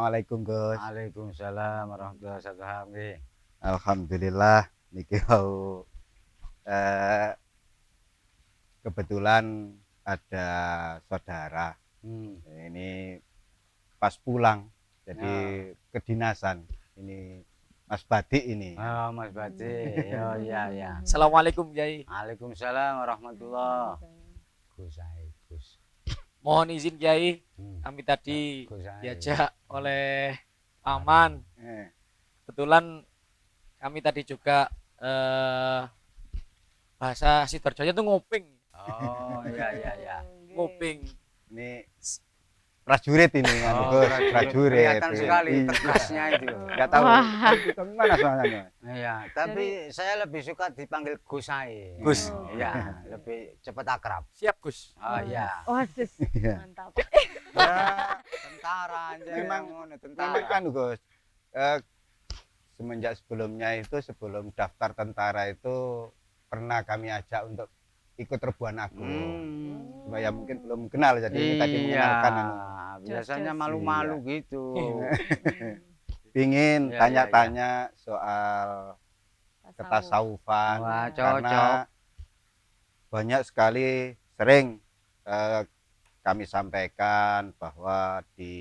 Assalamualaikum Gus. Waalaikumsalam warahmatullahi wabarakatuh. Alhamdulillah niki wau kebetulan ada saudara. Ini pas pulang jadi kedinasan. Ini Mas Badik ini. Oh, Mas Badik. Oh iya ya. Assalamualaikum Kiai. Waalaikumsalam warahmatullahi. Gus. Mohon izin Kiai, kami tadi diajak oleh Paman. Kebetulan kami tadi juga bahasa Sidoarjo itu nguping. Oh iya. Nguping. Ini prajurit ini kan Gus, prajurit. Kelihatan sekali tegasnya itu. Enggak tahu kamu mana soalnya. Iya, tapi saya lebih suka dipanggil Gus ae. Gus. Iya, lebih cepat akrab. Siap Gus. Oh iya. Waduh, Iya. mantap. Ya, Tentara aja Memang- ngono, memang tentara. kan Gus. Semenjak sebelumnya itu sebelum daftar tentara itu pernah kami ajak untuk ikut Rebuan Agung. Cuma ya mungkin belum kenal jadi ini tadi mengenalkan anu. Biasanya Jos-jos. malu-malu gitu. Pingin Iya, tanya-tanya soal ketasawufan Wah, karena banyak sekali sering kami sampaikan bahwa di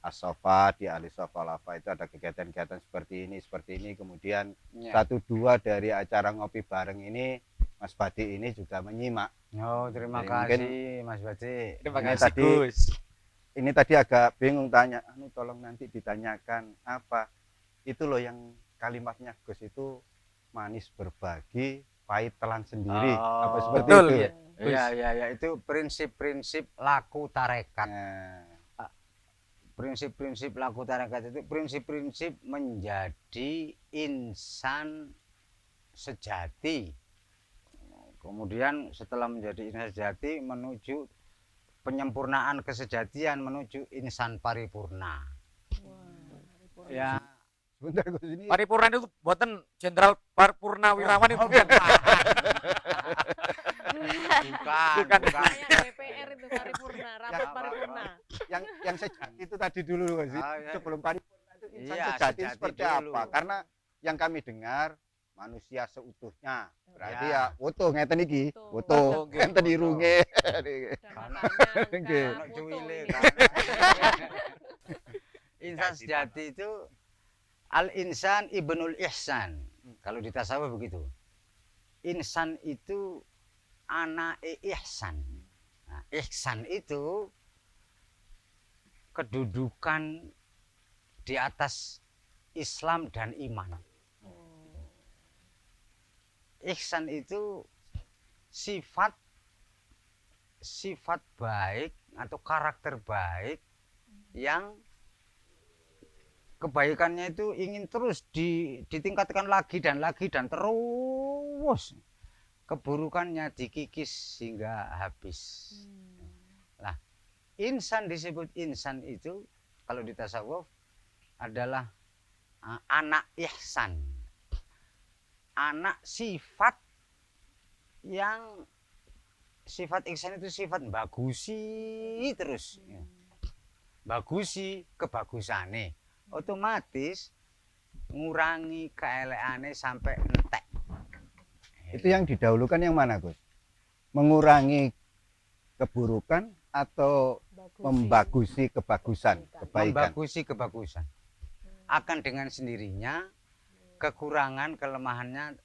As-Sofa, di Ali Sofa Lafa itu ada kegiatan-kegiatan seperti ini kemudian Iya. 1-2 dari acara ngopi bareng ini Mas Badik ini juga menyimak. Oh, terima Jadi kasih Mas Badik. Terima Ini kasih tadi- Gus. Ini tadi agak bingung tanya, tolong nanti ditanyakan apa itu loh yang kalimatnya Gus itu manis berbagi, pahit telan sendiri, Oh, apa seperti betul, itu. ya. Iya, itu prinsip-prinsip laku tarekat. Nah, Prinsip-prinsip laku tarekat itu prinsip-prinsip menjadi insan sejati. Kemudian setelah menjadi insan sejati menuju penyempurnaan kesejatian menuju insan paripurna. Ya, sebentar Gus ini Paripurna itu buatan Jenderal Purnawirawan itu bukan. bukan. Kayak DPR itu paripurna, rapat paripurna. yang sejati itu tadi dulu Gus. Ah, ya. Sebelum paripurna itu insan Iya, sejati sejati seperti dulu. apa? Karena yang kami dengar manusia seutuhnya. Berarti Ya. ya utuh ngeten iki, Utuh. utuh Utuh, enten utuh. irunge. Dan Karena- makanya Nggih. enggak Ono foto cuwile ini. kan. Insan sejati itu al-insan ibnul ihsan. Kalau di tasawuf begitu. Insan itu anak ihsan. Nah, ihsan itu kedudukan di atas Islam dan iman. Ihsan itu sifat baik atau karakter baik yang kebaikannya itu ingin terus ditingkatkan lagi dan terus keburukannya dikikis hingga habis. Nah, insan disebut insan itu kalau di tasawuf adalah anak ihsan, anak sifat yang sifat ihsan itu sifat bagusi terus, bagusi kebagusane, otomatis ngurangi keeleane sampai entek. Itu yang didahulukan yang mana Gus? Mengurangi keburukan atau membagusi kebagusan, kebaikan? Membagusi kebagusan. Akan dengan sendirinya kekurangan kelemahannya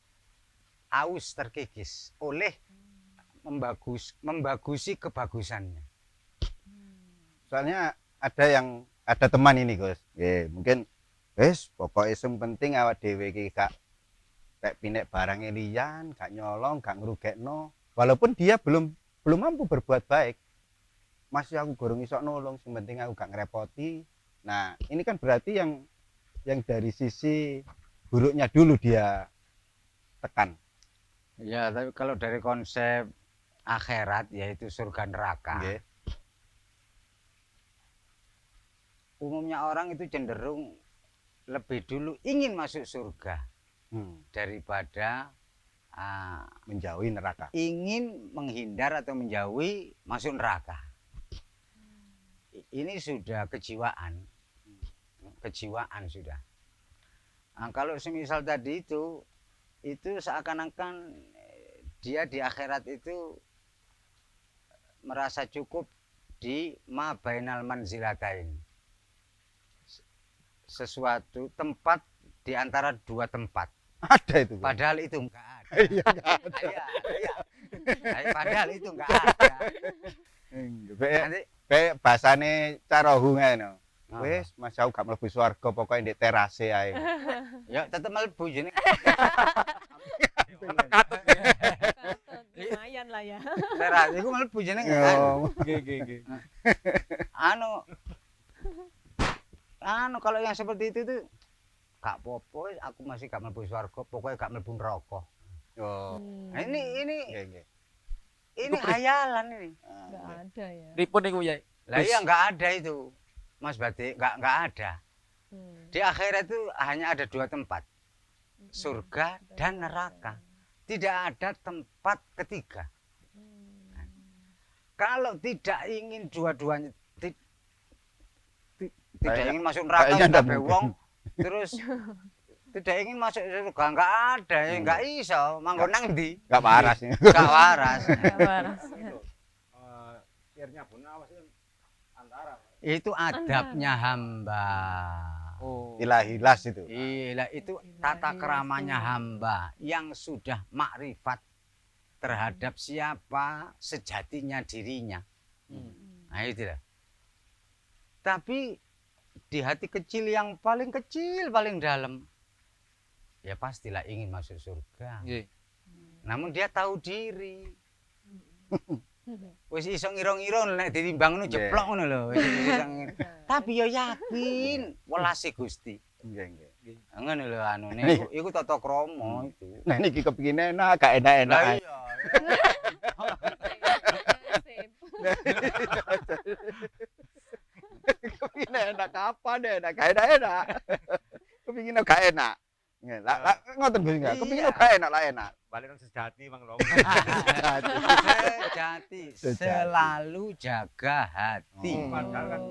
aus terkikis oleh membagusi kebagusannya. Soalnya ada teman ini Gus. Mungkin pokoknya yang penting awak dhewe iki gak pinek barang liyan, gak nyolong, gak ngrugekno. Walaupun dia belum mampu berbuat baik. Masih aku gorong iso nolong, yang penting aku gak ngerepoti. Nah, ini kan berarti yang dari sisi buruknya dulu dia tekan. Ya, tapi kalau dari konsep akhirat yaitu surga neraka. Nggih. Umumnya orang itu cenderung lebih dulu ingin masuk surga daripada Menjauhi neraka. ingin menghindar atau menjauhi masuk neraka. ini sudah kejiwaan sudah. Nah, kalau semisal tadi itu seakan-akan dia di akhirat itu merasa cukup di ma bainal manzilatain, sesuatu tempat di antara dua tempat. Ada itu. Padahal itu enggak ada. Iya, nggak ada. Iya. Padahal itu enggak ada. Nanti Kayak bahasane Carohu ngono. Apa? Wis, Mas aku gak mlebu swarga pokoke ndek terase ae. ya tetep mlebu jeneng. Katut. Lumayan lah ya. Teras iku mlebu jeneng. Yo. Nggih. Anu kalau yang seperti itu tuh gak popo, aku masih gak mlebu swarga, pokoknya gak mlebu neraka. Yo. Nah, ini Nggih, nggih. ini hayalan ini. Enggak ada ya. Pripun niku Yai? Lah iya enggak ada itu. Mas Batik, enggak ada. Di akhirat itu hanya ada dua tempat. Surga dan neraka. Tidak ada tempat ketiga. Kalau tidak ingin dua-duanya tidak ingin masuk neraka kayaknya ndak kabeh mungkin. wong, terus tidak ingin masuk surga enggak ada, ya enggak iso. Manggon nang ndi? Gak waras. Enggak waras. Enggak waras. Akhirnya pun awas antara Itu adabnya hamba. Oh. Ilahilas itu. Iya, itu tata keramanya hamba yang sudah makrifat terhadap siapa sejatinya dirinya. Nah itu lah. Tapi di hati kecil yang paling kecil, paling dalam, ya pastilah ingin masuk surga. Nggih. Namun dia tahu diri. Wis iso ngira-ngira nek ditimbang ngono jeplok ngono lho. Wis iso ngira. Tapi yo yakin welase Gusti. Nggih, nggih. Ngono lho anune iku tata krama itu. Nah niki kepengin enak, gak enak-enak. Lah ae. iya. Kepengin enak kapan enak, gak enak-enak. Kepengin gak enak. Nggih, lah ngoten Gus enggak. Kepengin Iya. gak enak lah enak. balik nang sejati Bang Long. Sejati selalu jaga hati. Oh. Padahal kan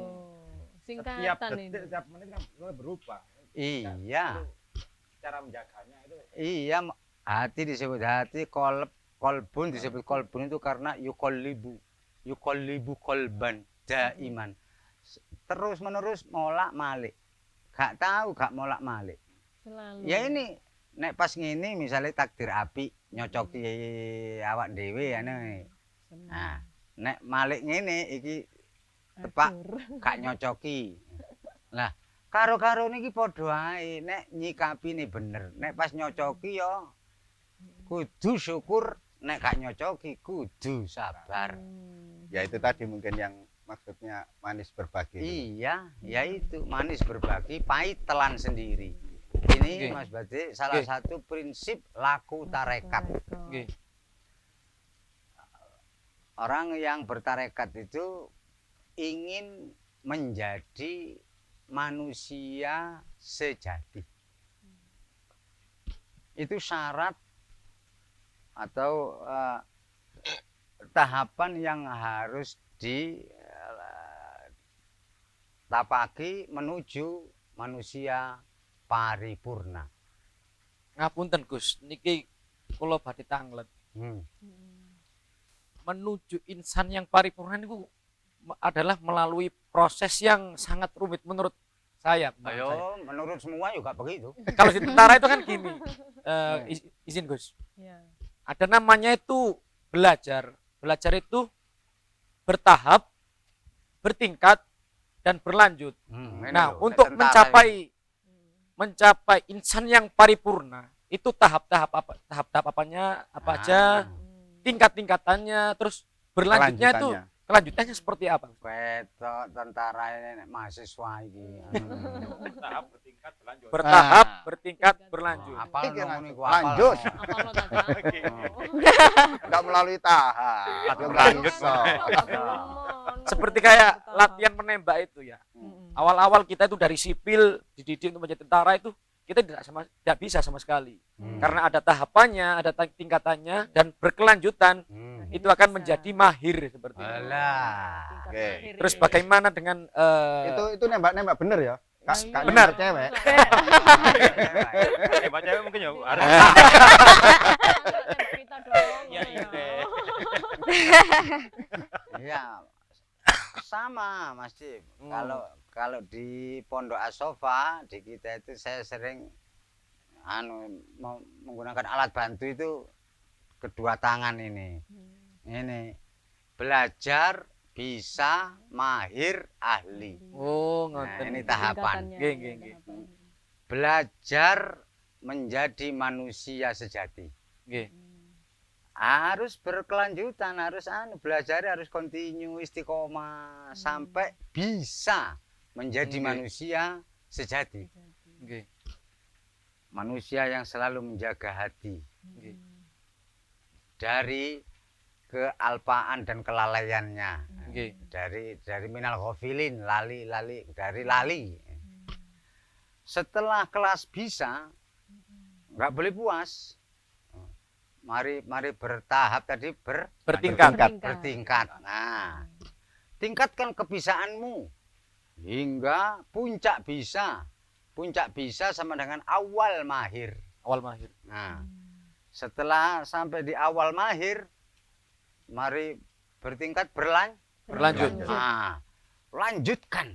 Singkatan Setiap ini. detik, setiap menit kan berubah. Iya. Itu cara menjaganya itu Iya, hati disebut hati, kolbun disebut kolbun itu karena yukollibu kolban daiman. Terus menerus molak malik. Gak tahu gak molak malik. Selalu. Ya ini nek pas ngene misalnya takdir api nyocoki awak dhewe ya nih. Nah, nek malik ngene iki tepak gak nyocoki. Lah, karo-karo niki padha ae nek nyikapine bener. Nek pas nyocoki ya kudu syukur, nek gak nyocoki kudu sabar. Ya itu tadi mungkin yang maksudnya manis berbagi. Iya, ya itu manis berbagi, pahit telan sendiri. Ini Oke. Mas Bade salah Oke. satu prinsip laku tarekat. Nggih. Orang yang bertarekat itu ingin menjadi manusia sejati. Itu syarat atau tahapan yang harus ditapaki menuju manusia paripurna. Ngapunten Gus, niki kula badhe tanglet. Hmm. Menuju insan yang paripurna niku adalah melalui proses yang sangat rumit menurut saya. Ayo, menurut semua juga begitu. Kalau di tentara itu kan gini, izin Gus, Ya. ada namanya itu belajar. Belajar itu bertahap, bertingkat, dan berlanjut. Ini Nah, loh, untuk tentara mencapai insan yang paripurna, itu tahap-tahap apanya apa aja, tingkat-tingkatannya, terus berlanjutnya itu kelanjutannya seperti apa? Ketok tentara ini mahasiswa iki. tahap bertingkat berlanjut. Bertahap, bertingkat, berlanjut. Apal Iki ngono niku lanjut. Apa lo tata? Enggak melalui tahap. Yo enggak iso. Seperti kayak latihan menembak itu ya. Awal-awal kita itu dari sipil dididik untuk menjadi tentara itu kita tidak bisa sama sekali. Karena ada tahapannya, ada tingkatannya dan berkelanjutan. itu akan menjadi mahir seperti itu. Alah. Oke. Terus bagaimana dengan Itu nembak-nembak bener ya? Kak, Iya. kak Benar. nembak cewek. Hebat cewek mungkin ya harus Kita dong. Iya, iya. Iya. Sama Mas Cip. Kalau di Pondok Asofa di kita itu saya sering menggunakan alat bantu itu kedua tangan ini. Ini belajar bisa mahir ahli. Oh, Nah, ngoten. ini tahapan. Nggih, nggih, nggih. Belajar menjadi manusia sejati. Nggih. Harus berkelanjutan, harus belajar harus kontinu istiqomah sampai bisa menjadi Nggih. manusia sejati. Nggih. Manusia yang selalu menjaga hati Nggih. dari kealpaan dan kelalaiannya. Nggih. Dari minal ghafilin, dari lali. Setelah kelas bisa, nggak boleh puas. Mari bertahap tadi Bertingkat. bertingkat. Nah, tingkatkan kebisaanmu hingga puncak bisa. Puncak bisa sama dengan awal mahir. Awal mahir. Nah, setelah sampai di awal mahir, mari bertingkat Berlanjut. Nah, lanjutkan.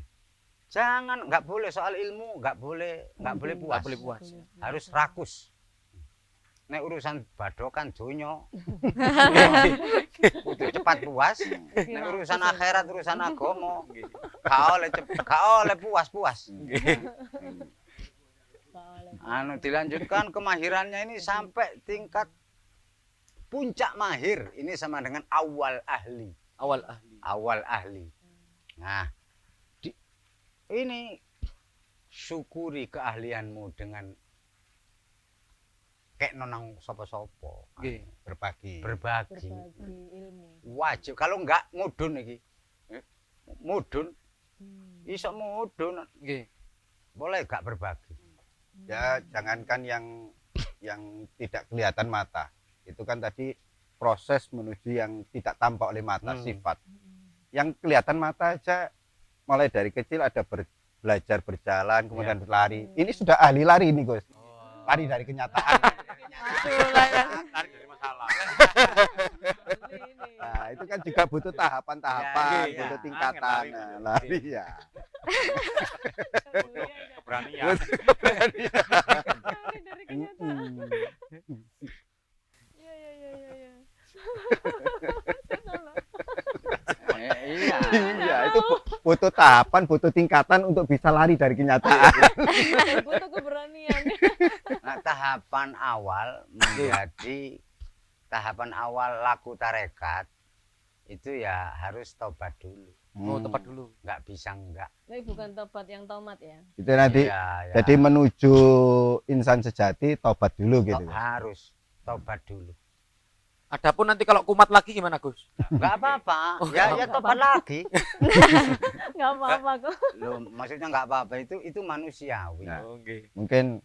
Jangan, nggak boleh soal ilmu, nggak boleh puas. Nggak boleh puas. Harus rakus. Nek urusan badokan dunyo, kudu cepat puas. Nek urusan akhirat, urusan agama, gak oleh puas-puas. Dilanjutkan kemahirannya ini sampai tingkat puncak mahir. Ini sama dengan awal ahli. Awal ahli. Awal ahli. Nah, ini syukuri keahlianmu dengan kayak nonang sopo-sopo. Nggih. Berbagi. Berbagi ilmu. Wajib. Kalau enggak mudun iki. Mudun. Iso mudun. Nggih. Boleh gak berbagi. Ya jangankan yang tidak kelihatan mata. Itu kan tadi proses menuju yang tidak tampak oleh mata, sifat. Yang kelihatan mata aja mulai dari kecil ada belajar berjalan, kemudian berlari. Ini sudah ahli lari ini, Gus. Lari dari kenyataan. tarik dari masalah. Nah, itu kan juga butuh tahapan-tahapan, Iya, iya. butuh tingkatan. Lari, Nah, lari. lari ya. Butuh keberanian. Lari dari kenyataan. Iya, iya, iya, iya, iya. Iya. Iya, itu butuh tahapan, butuh tingkatan untuk bisa lari dari kenyataan. Butuh keberanian. Nah, tahapan awal menjadi tahapan awal laku tarekat itu ya harus tobat dulu. Oh, tempat dulu. Nggak bisa enggak. Tapi bukan tobat yang tomat ya. Itu nanti Iya, ya. jadi menuju insan sejati tobat dulu gitu. Harus tobat dulu. Adapun nanti kalau kumat lagi gimana, Gus? Nggak apa-apa. Oh, Ya nggak tobat lagi. Enggak apa-apa kok. Loh, maksudnya nggak apa-apa itu manusiawi. Nah. Oke. Mungkin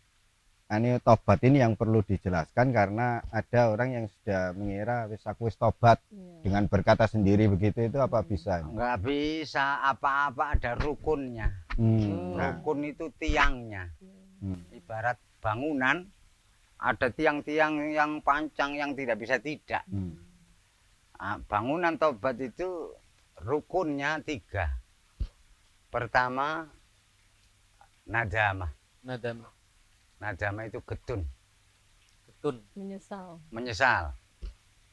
tobat ini yang perlu dijelaskan karena ada orang yang sudah mengira wis aku wis tobat Iya. dengan berkata sendiri begitu itu apa bisa? Nggak bisa apa-apa, ada rukunnya. Nah, Rukun itu tiangnya. Ibarat bangunan, ada tiang-tiang yang pancang yang tidak bisa tidak. Nah, bangunan tobat itu rukunnya 3. Pertama, nadamah. Nadam. Nadamah itu getun, Ketun. Menyesal. menyesal.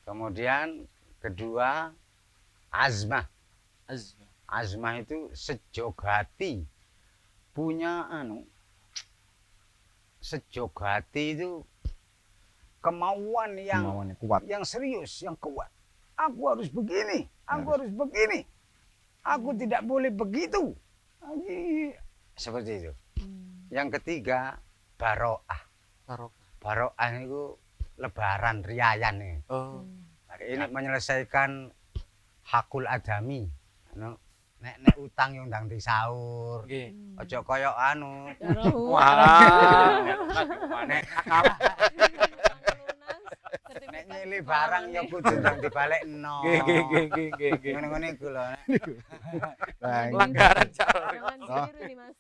Kemudian kedua, azmah. Azma. Azmah itu sejogati. Punya sejogati itu kemauan yang kemauannya kuat. yang serius, yang kuat. Aku harus begini, aku harus begini. Aku tidak boleh begitu. Seperti itu. Yang ketiga, baroah. Barokah. Baroah itu lebaran, riayan nih. Oh. Ini menyelesaikan hakul adami. Nek utang yang ndang disaur. Nggih. Aja kaya Wah. nek nek nyilih barang ya kudu ndang dibalekno. Nggih. Ngono-ngono iku lho. Nah, Pelanggaran cara. Jangan ditiru nih Mas.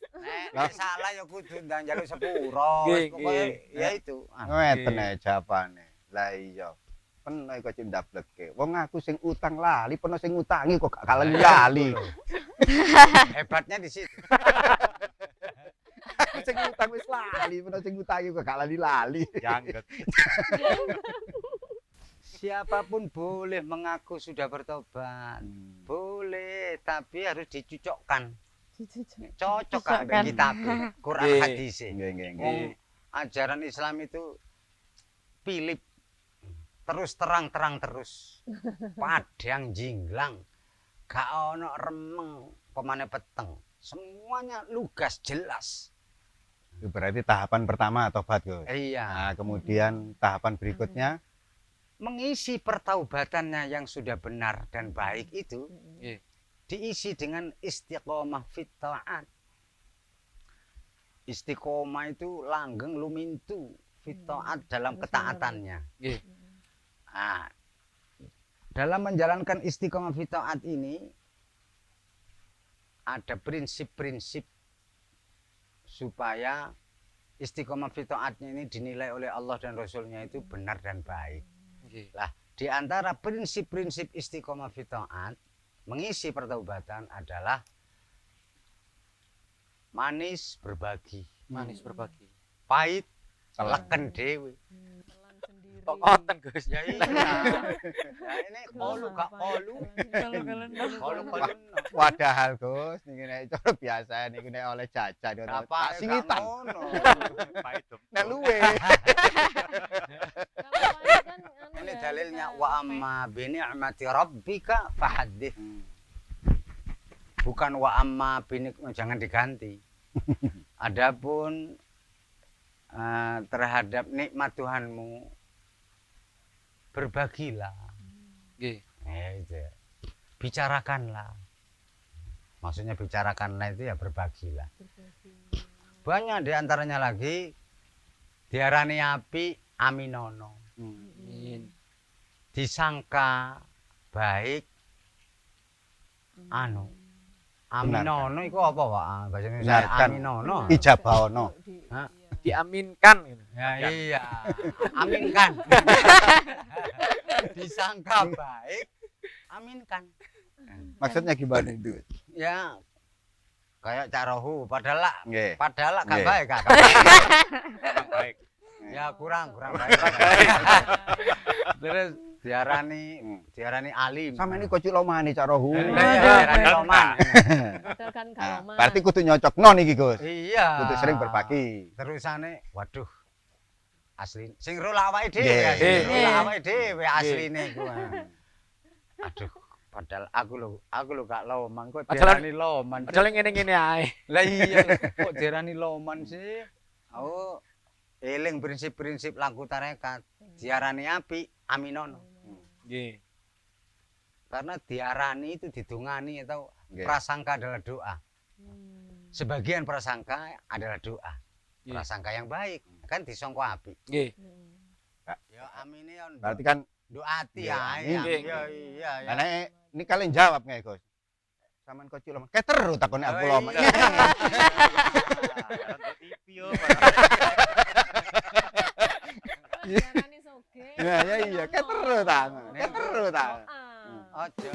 Nek salah ya kudu ndang njaluk sepuro. Nggih, Pokoke nggih. ya itu. ngeten ae jawabane. Lah iya. Peno iku cek ndableke. Wong aku sing utang lali, peno sing ngutangi kok gak kalah lali. Hebatnya di situ. Sing utang wis lali, peno sing ngutangi kok gak lali. Jangget. Siapapun boleh mengaku sudah bertobat. Boleh, tapi harus dicucokkan. Cocok kan Dicocokkan. kitab Quran Nggih. hadis. Nggih, nggih, nggih. Wong ajaran Islam itu pilih terus terang terus. Padang jinglang. Gak ono remeng pemane peteng. Semuanya lugas jelas. Itu berarti tahapan pertama tobat, Gus. Iya. Nah, kemudian tahapan berikutnya Mengisi pertaubatannya yang sudah benar dan baik itu Nggih. diisi dengan istiqomah fit taat. Istiqomah itu langgeng lumintu fit taat dalam ketaatannya. Nggih. Nah, dalam menjalankan istiqomah fit taat ini ada prinsip-prinsip supaya istiqomah fit taatnya ini dinilai oleh Allah dan Rasulnya itu benar dan baik. Nggih. Lah, di antara prinsip-prinsip istiqomah fit taat mengisi pertaubatan adalah manis berbagi, Manis berbagi. pahit Telan. leken dewe. Telan sendiri. Kok ngoten, Gus? Ya iya. Ya ini kolu gak kolu. Kolu kolu. padahal Gus niki nek cara biasa niku nek oleh jajan Apa tak singitan. ngono. Pahit dong. Nek luwe. Kalau pahit kan anu Ini ya, dalilnya kita wa amma bi ni'mati rabbika fahaddits. Bukan wa amma bi jangan diganti. Adapun terhadap nikmat Tuhanmu berbagilah. Nggih. Itu. Bicarakanlah. Maksudnya bicarakanlah itu ya berbagilah. Banyak diantaranya lagi diarani api aminono. Amin. Disangka baik anu aminono iku apa Pak? Bahasa Indonesia Benarkan. aminono. Ijabahono. Hah? Diaminkan gitu. Ya iya. Aminkan. Disangka baik aminkan. Maksudnya gimana itu? Ya kayak carohu padahal lah Nggih. gak Nggih. baik gak. Kurang baik. Ya kurang baik. Terus diarani alim. Sama ini kocik lomani carohu. Iya, diarani loman. Padahal kan Nah, kalau berarti kudu nyocokno niki Gus. Iya. Kudu sering berbagi. Terusane waduh. Asli sing ro awake dhewe Nggih. ya. Sing ro Nggih. awake dhewe asline ku. Aduh, padahal aku lho gak loman kok Padahal- diarani loman. sih? Padahal ngene-ngene ae. Lah iya kok diarani loman sih? Oh, eling prinsip-prinsip laku tarekat. Diarani api aminono. Nggih. Karena diarani itu didungani atau Nggih. prasangka adalah doa. Sebagian prasangka adalah doa. Nggih. Prasangka yang baik kan disangka api. Nggih. Ya amine ya Berarti kan doati Nggih, ya. amin. Iya iya ya. ana ini kalian jawab nggih Gus. Saman kocik loman. Keter takone aku Oh, loman. iya. Nonton TV yo. diarani soge. Ya iya keter ta. Keter ta. Ah. Ojo